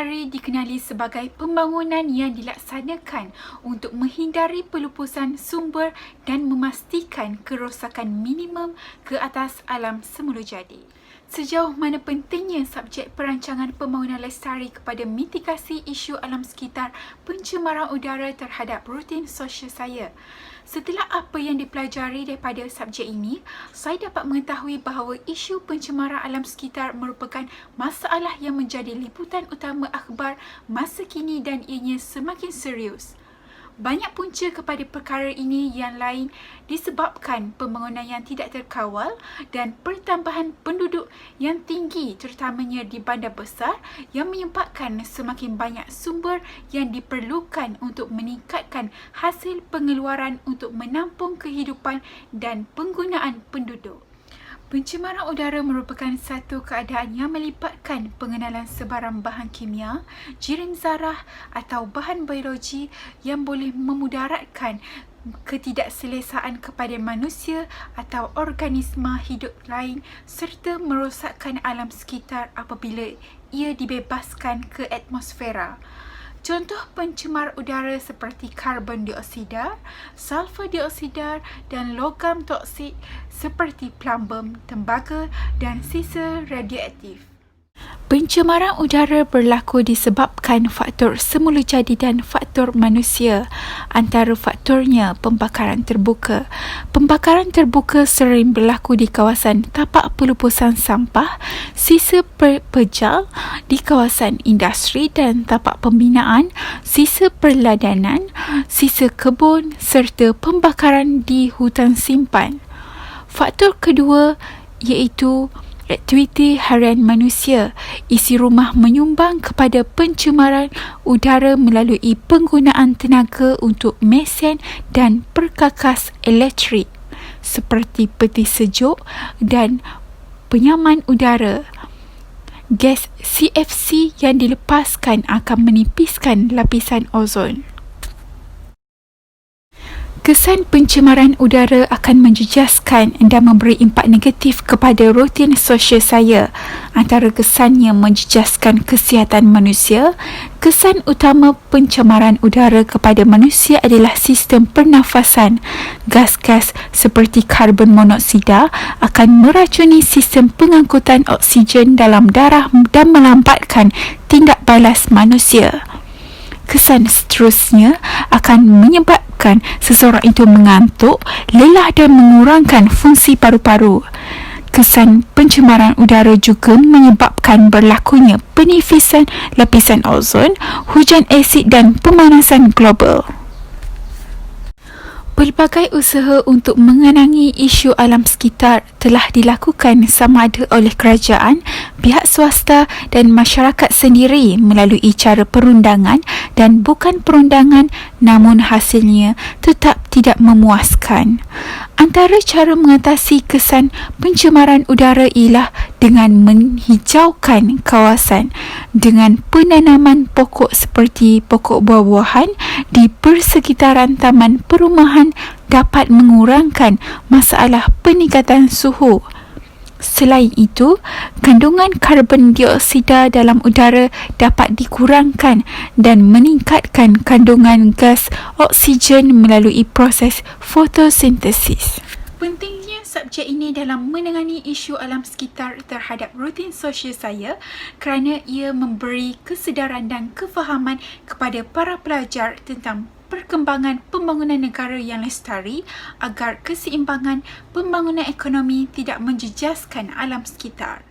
lestari dikenali sebagai pembangunan yang dilaksanakan untuk menghindari pelupusan sumber dan memastikan kerosakan minimum ke atas alam semula jadi. Sejauh mana pentingnya subjek perancangan pembangunan lestari kepada mitigasi isu alam sekitar pencemaran udara terhadap rutin sosial saya? Setelah apa yang dipelajari daripada subjek ini, saya dapat mengetahui bahawa isu pencemaran alam sekitar merupakan masalah yang menjadi liputan utama akhbar masa kini dan ianya semakin serius. Banyak punca kepada perkara ini yang lain disebabkan pembangunan yang tidak terkawal dan pertambahan penduduk yang tinggi terutamanya di bandar besar yang menyebabkan semakin banyak sumber yang diperlukan untuk meningkatkan hasil pengeluaran untuk menampung kehidupan dan penggunaan penduduk. Pencemaran udara merupakan satu keadaan yang melibatkan pengenalan sebarang bahan kimia, jirim zarah atau bahan biologi yang boleh memudaratkan ketidakselesaan kepada manusia atau organisma hidup lain serta merosakkan alam sekitar apabila ia dibebaskan ke atmosfera. Contoh pencemar udara seperti karbon dioksida, sulfur dioksida dan logam toksik seperti plumbum, tembaga dan sisa radioaktif. Pencemaran udara berlaku disebabkan faktor semula jadi dan faktor manusia. Antara faktornya pembakaran terbuka. Pembakaran terbuka sering berlaku di kawasan tapak pelupusan sampah, sisa pejal di kawasan industri dan tapak pembinaan, sisa perladanan, sisa kebun serta pembakaran di hutan simpan. Faktor kedua iaitu aktiviti harian manusia. Isi rumah menyumbang kepada pencemaran udara melalui penggunaan tenaga untuk mesin dan perkakas elektrik seperti peti sejuk dan penyaman udara. Gas CFC yang dilepaskan akan menipiskan lapisan ozon. Kesan pencemaran udara akan menjejaskan dan memberi impak negatif kepada rutin sosial saya. Antara kesannya menjejaskan kesihatan manusia, kesan utama pencemaran udara kepada manusia adalah sistem pernafasan. Gas-gas seperti karbon monoksida akan meracuni sistem pengangkutan oksigen dalam darah dan melambatkan tindak balas manusia. Kesan seterusnya akan menyebabkan seseorang itu mengantuk, lelah dan mengurangkan fungsi paru-paru. Kesan pencemaran udara juga menyebabkan berlakunya penipisan lapisan ozon, hujan asid dan pemanasan global. Pelbagai usaha untuk mengenangi isu alam sekitar telah dilakukan sama ada oleh kerajaan, pihak swasta dan masyarakat sendiri melalui cara perundangan dan bukan perundangan, namun hasilnya tetap tidak memuaskan. Antara cara mengatasi kesan pencemaran udara ialah dengan menghijaukan kawasan dengan penanaman pokok seperti pokok buah-buahan di persekitaran taman perumahan dapat mengurangkan masalah peningkatan suhu. Selain itu, kandungan karbon dioksida dalam udara dapat dikurangkan dan meningkatkan kandungan gas oksigen melalui proses fotosintesis. Pentingnya subjek ini dalam menangani isu alam sekitar terhadap rutin sosial saya kerana ia memberi kesedaran dan kefahaman kepada para pelajar tentang perkembangan pembangunan negara yang lestari agar keseimbangan pembangunan ekonomi tidak menjejaskan alam sekitar.